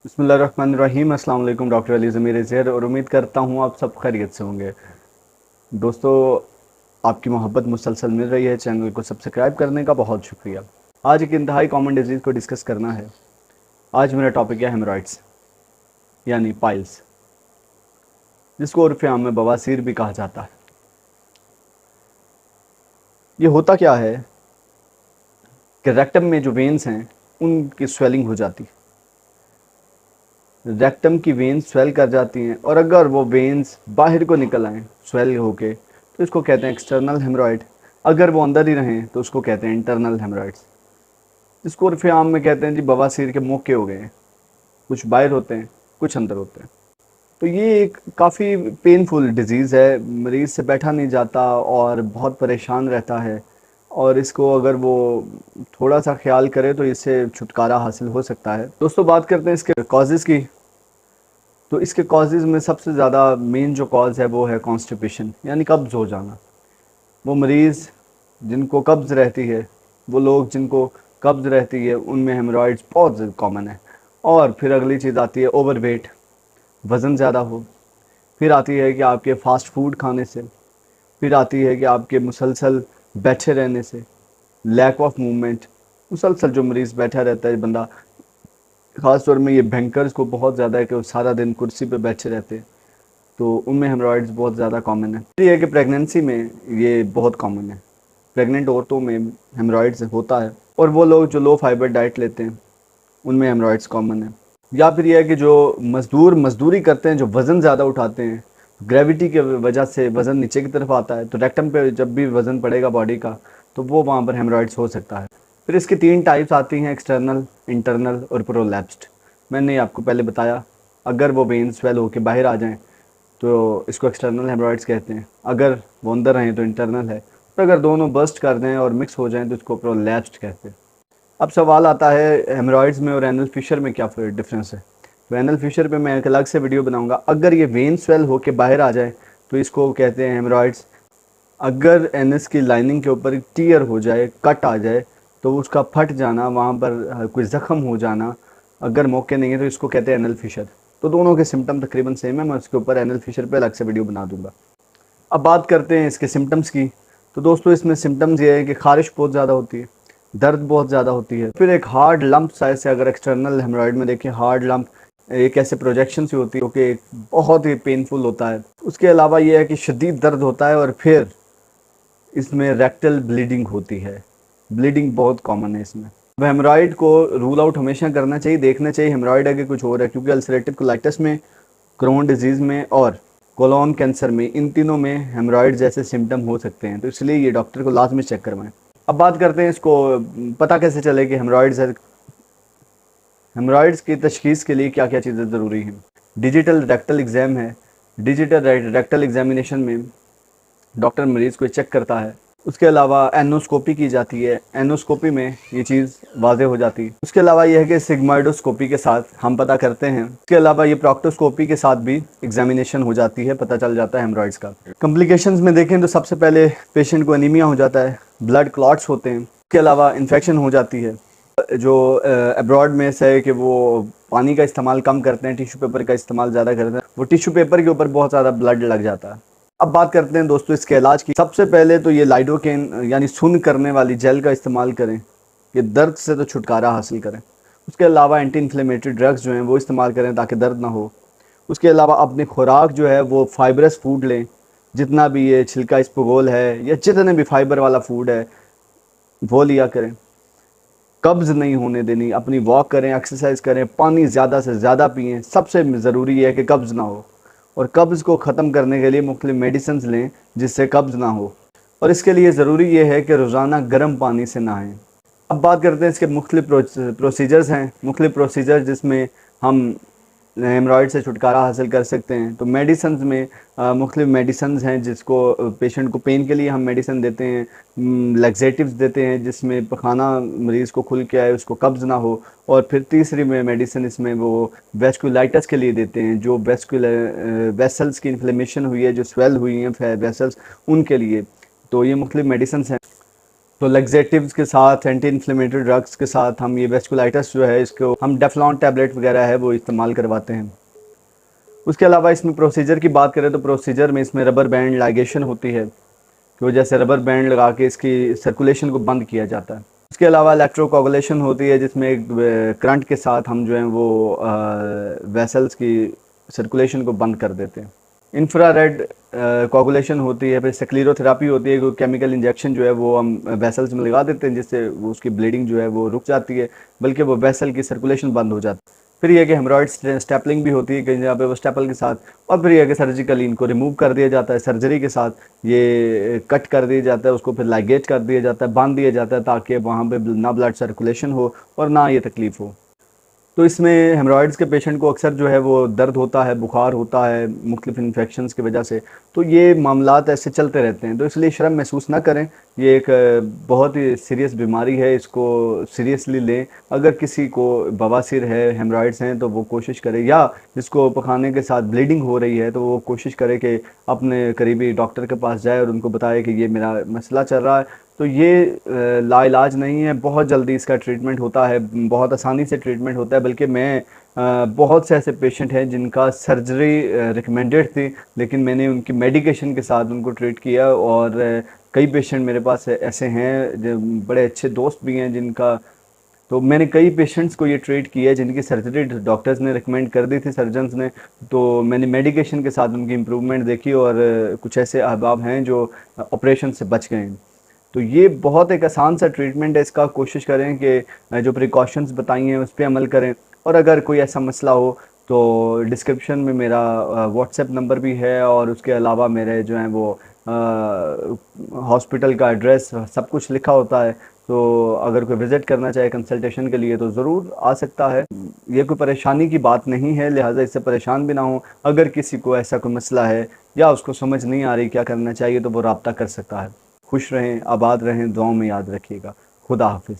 बिस्मिल्लाहिर्रहमानिर्रहीम। अस्सलाम वालेकुम। डॉक्टर अली ज़मीर ज़ेर और उम्मीद करता हूँ आप सब खैरियत से होंगे। दोस्तों, आपकी मोहब्बत मुसलसल मिल रही है। चैनल को सब्सक्राइब करने का बहुत शुक्रिया। आज एक इंतहाई कॉमन डिजीज़ को डिस्कस करना है। आज मेरा टॉपिक है हेमरॉइड्स यानी पाइल्स, जिसको उर्फ़ आम में बवासीर भी कहा जाता है। ये होता क्या है कि रेक्टम में जो वेन्स हैं उनकी स्वेलिंग हो जाती है। रेक्टम की वेन्स स्वेल कर जाती हैं और अगर वो वेन्स बाहर को निकल आएँ स्वेल होके तो इसको कहते हैं एक्सटर्नल हेमरॉइड। अगर वो अंदर ही रहें तो उसको कहते हैं इंटरनल हेमरॉइड्स, जिसको उर्फ़ आम में कहते हैं जी बवासीर के मौके हो गए हैं। कुछ बाहर होते हैं, कुछ अंदर होते हैं। तो ये एक काफ़ी पेनफुल डिज़ीज़ है। मरीज़ से बैठा नहीं जाता और बहुत परेशान रहता है, और इसको अगर वो थोड़ा सा ख्याल करे तो इससे छुटकारा हासिल हो सकता है। दोस्तों, बात करते हैं इसके कॉजेज़ की। तो इसके कॉजेज़ में सबसे ज़्यादा मेन जो कॉज़ है वो है कॉन्स्टिपेशन यानी कब्ज़ हो जाना। वो मरीज़ जिनको कब्ज़ रहती है, वो लोग जिनको कब्ज़ रहती है उनमें हेमरॉइड्स बहुत कॉमन है। और फिर अगली चीज़ आती है ओवरवेट, वज़न ज़्यादा हो। फिर आती है कि आपके फ़ास्ट फूड खाने से। फिर आती है कि आपके मुसलसल बैठे रहने से, लैक ऑफ मूवमेंट। मुसलसल जो मरीज़ बैठा रहता है बंदा, ख़ास तौर में ये बैंकर्स को बहुत ज़्यादा है कि वो सारा दिन कुर्सी पे बैठे रहते हैं, तो उनमें हेमरॉइड्स बहुत ज़्यादा कॉमन है। ये है कि प्रेगनेंसी में ये बहुत कॉमन है। प्रेग्नेंट औरतों में हेमरॉइड्स होता है, और वो लोग जो लो फाइबर डाइट लेते हैं उनमें हेमरॉइड्स कॉमन है। या फिर यह है कि जो मजदूरी करते हैं, जो वज़न ज़्यादा उठाते हैं, ग्रेविटी की वजह से वज़न नीचे की तरफ आता है, तो रेक्टम पे जब भी वज़न पड़ेगा बॉडी का तो वो वहाँ पर हेमरॉइड्स हो सकता है। फिर इसकी 3 टाइप्स आती हैं, एक्सटर्नल, इंटरनल और प्रोलैप्स्ड। मैंने आपको पहले बताया, अगर वो वेन स्वेल होकर बाहर आ जाएँ तो इसको एक्सटर्नल हेमरॉइड्स कहते हैं। अगर वो अंदर रहें तो इंटरनल है, और अगर दोनों बस्ट कर दें और मिक्स हो जाएं तो इसको प्रोलैप्स्ड कहते हैं। अब सवाल आता है हेमरॉइड्स में और एनल फिशर में क्या डिफरेंस है। तो एनल फिशर पे मैं एक अलग से वीडियो बनाऊंगा। अगर ये वेन स्वेल होके बाहर आ जाए तो इसको कहते हैं हेमरॉइड्स। अगर एनस की लाइनिंग के ऊपर टीयर हो जाए, कट आ जाए, तो उसका फट जाना, वहाँ पर कोई ज़ख्म हो जाना, अगर मौके नहीं है तो इसको कहते हैं एनल फिशर। तो दोनों के सिम्टम तकरीबन सेम है। मैं उसके ऊपर एनल फिशर पे अलग से वीडियो बना दूंगा। अब बात करते हैं इसके सिम्टम्स की। तो दोस्तों, इसमें सिम्टम्स ये है कि ख़ारिश बहुत ज़्यादा होती है, दर्द बहुत ज़्यादा होती है। फिर एक हार्ड लंप साइज से, अगर एक्सटर्नल हेमरॉइड में देखें हार्ड लंप एक ऐसे प्रोजेक्शन से होती है कि बहुत ही पेनफुल होता है। उसके अलावा ये है कि शदीद दर्द होता है, और फिर इसमें रेक्टल ब्लीडिंग होती है। ब्लीडिंग बहुत कॉमन है इसमें। हेमरॉइड को रूल आउट हमेशा करना चाहिए, देखना चाहिए हेमरॉइड है कि कुछ और है, क्योंकि अल्सरेटिव कोलाइटिस में, क्रोन डिजीज़ में और कोलोन कैंसर में, इन तीनों में हेमरॉइड जैसे सिम्टम हो सकते हैं। तो इसलिए ये डॉक्टर को लाजमी चेक करवाएं। अब बात करते हैं इसको पता कैसे चले कि हेमरॉइड्स है। हेमरॉइड्स की तशखीस के लिए क्या क्या चीज़ें ज़रूरी हैं। डिजिटल रेक्टल एग्ज़ाम है। डिजिटल रेक्टल एग्जामिनेशन में डॉक्टर मरीज़ को चेक करता है। उसके अलावा एनोस्कोपी की जाती है। एनोस्कोपी में ये चीज़ वाज़े हो जाती है। उसके अलावा यह है कि सिग्मोइडोस्कोपी के साथ हम पता करते हैं। उसके अलावा ये प्रोक्टोस्कोपी के साथ भी एग्जामिनेशन हो जाती है, पता चल जाता है हेमरॉइड्स का। कॉम्प्लिकेशंस में देखें तो सबसे पहले पेशेंट को एनीमिया हो जाता है, ब्लड क्लॉट्स होते हैं। उसके अलावा इन्फेक्शन हो जाती है। जो अब्रॉड में से है कि वो पानी का इस्तेमाल कम करते हैं, टिश्यू पेपर का इस्तेमाल ज़्यादा करते हैं, वो टिश्यू पेपर के ऊपर बहुत ज़्यादा ब्लड लग जाता है। अब बात करते हैं दोस्तों इसके इलाज की। सबसे पहले तो ये लाइडोकेन यानी सुन्न करने वाली जेल का इस्तेमाल करें, ये दर्द से तो छुटकारा हासिल करें। उसके अलावा एंटी इन्फ्लेमेटरी ड्रग्स जो हैं वो इस्तेमाल करें ताकि दर्द ना हो। उसके अलावा अपनी खुराक जो है वो फाइबरस फूड लें, जितना भी ये छिलका इसबगोल है या जितने भी फाइबर वाला फूड है वो लिया करें। कब्ज़ नहीं होने देनी, अपनी वॉक करें, एक्सरसाइज करें, पानी ज़्यादा से ज़्यादा पिएँ। सबसे ज़रूरी है कि कब्ज़ ना हो, और कब्ज़ को ख़त्म करने के लिए मुख्तलिफ़ मेडिसिन लें जिससे कब्ज़ ना हो, और इसके लिए ज़रूरी ये है कि रोज़ाना गर्म पानी से नहाएं। अब बात करते हैं इसके मुख्तलिफ़ प्रोसीजर्स हैं, मुख्तलिफ़ प्रोसीजर जिसमें हम हेमरॉइड से छुटकारा हासिल कर सकते हैं। तो मेडिसन्स में मुख्तलिफ़ मेडिसन्स हैं जिसको पेशेंट को पेन के लिए हम मेडिसन देते हैं, लैक्सेटिव्स देते हैं जिसमें पखाना मरीज़ को खुल के आए, उसको कब्ज़ ना हो। और फिर तीसरी में मेडिसिन इसमें वो वेस्कुलाइटिस के लिए देते हैं, जो वेसल्स की इन्फ्लेमेशन हुई है, जो स्वेल हुई हैं वेसल्स, उनके लिए। तो ये मुख्तलिफ़ मेडिसन्स हैं। तो लग्जेटिव्स के साथ, एंटी इन्फ्लेमेटरी ड्रग्स के साथ हम ये वेस्कुलाइटिस जो है इसको हम डेफ्लॉन टैबलेट वगैरह है वो इस्तेमाल करवाते हैं। उसके अलावा इसमें प्रोसीजर की बात करें तो प्रोसीजर में इसमें रबर बैंड लाइगेशन होती है कि वजह से रबर बैंड लगा के इसकी सर्कुलेशन को बंद किया जाता है। उसके अलावा इलेक्ट्रोकोगुलेशन होती है जिसमें एक करंट के साथ हम जो है वो वेसल्स की सर्कुलेशन को बंद कर देते हैं। इंफ्रारेड कोगुलेशन होती है, फिर स्क्लेरोथेरापी होती है, केमिकल इंजेक्शन जो है वो हम वेसल्स में लगा देते हैं जिससे वो उसकी ब्लीडिंग जो है वो रुक जाती है, बल्कि वो वेसल की सर्कुलेशन बंद हो जाती है। फिर यह कि हेमरॉइड स्टेपलिंग भी होती है कहीं जहाँ पे वो स्टेपल के साथ, और फिर यह कि सर्जिकली इनको रिमूव कर दिया जाता है, सर्जरी के साथ ये कट कर दिया जाता है, उसको फिर लाइगेट कर दिया जाता है, बांध दिया जाता है ताकि वहाँ पे ना ब्लड सर्कुलेशन हो और ना ये तकलीफ़ हो। तो इसमें हेमरॉइड्स के पेशेंट को अक्सर जो है वो दर्द होता है, बुखार होता है मुख्तलिफ इन्फेक्शंस की वजह से, तो ये मामलात ऐसे चलते रहते हैं। तो इसलिए शर्म महसूस ना करें, ये एक बहुत ही सीरियस बीमारी है, इसको सीरियसली लें। अगर किसी को बवासीर है, हेमरॉइड्स हैं, तो वो कोशिश करे, या जिसको पखाने के साथ ब्लीडिंग हो रही है तो वो कोशिश करे कि अपने करीबी डॉक्टर के पास जाए और उनको बताए कि ये मेरा मसला चल रहा है। तो ये लाइलाज नहीं है, बहुत जल्दी इसका ट्रीटमेंट होता है, बहुत आसानी से ट्रीटमेंट होता है। बल्कि मैं बहुत से ऐसे पेशेंट हैं जिनका सर्जरी रिकमेंडेड थी, लेकिन मैंने उनकी मेडिकेशन के साथ उनको ट्रीट किया। और कई पेशेंट मेरे पास ऐसे हैं जो बड़े अच्छे दोस्त भी हैं जिनका, तो मैंने कई पेशेंट्स को ये ट्रीट किया है जिनकी सर्जरी डॉक्टर्स ने रिकमेंड कर दी थी, सर्जन्स ने। तो मैंने मेडिकेशन के साथ उनकी इम्प्रूवमेंट देखी, और कुछ ऐसे अहबाब हैं जो ऑपरेशन से बच गए हैं। तो ये बहुत एक आसान सा ट्रीटमेंट है, इसका कोशिश करें कि जो प्रिकॉशंस बताई हैं उस पर अमल करें। और अगर कोई ऐसा मसला हो तो डिस्क्रिप्शन में मेरा व्हाट्सएप नंबर भी है, और उसके अलावा मेरे जो हैं वो हॉस्पिटल का एड्रेस सब कुछ लिखा होता है। तो अगर कोई विज़िट करना चाहे कंसल्टेशन के लिए तो ज़रूर आ सकता है। ये कोई परेशानी की बात नहीं है, लिहाजा इससे परेशान भी ना हो। अगर किसी को ऐसा कोई मसला है या उसको समझ नहीं आ रही क्या करना चाहिए तो वो रब्ता कर सकता है। खुश रहें, आबाद रहें, दुआओं में याद रखिएगा। खुदा हाफिज़।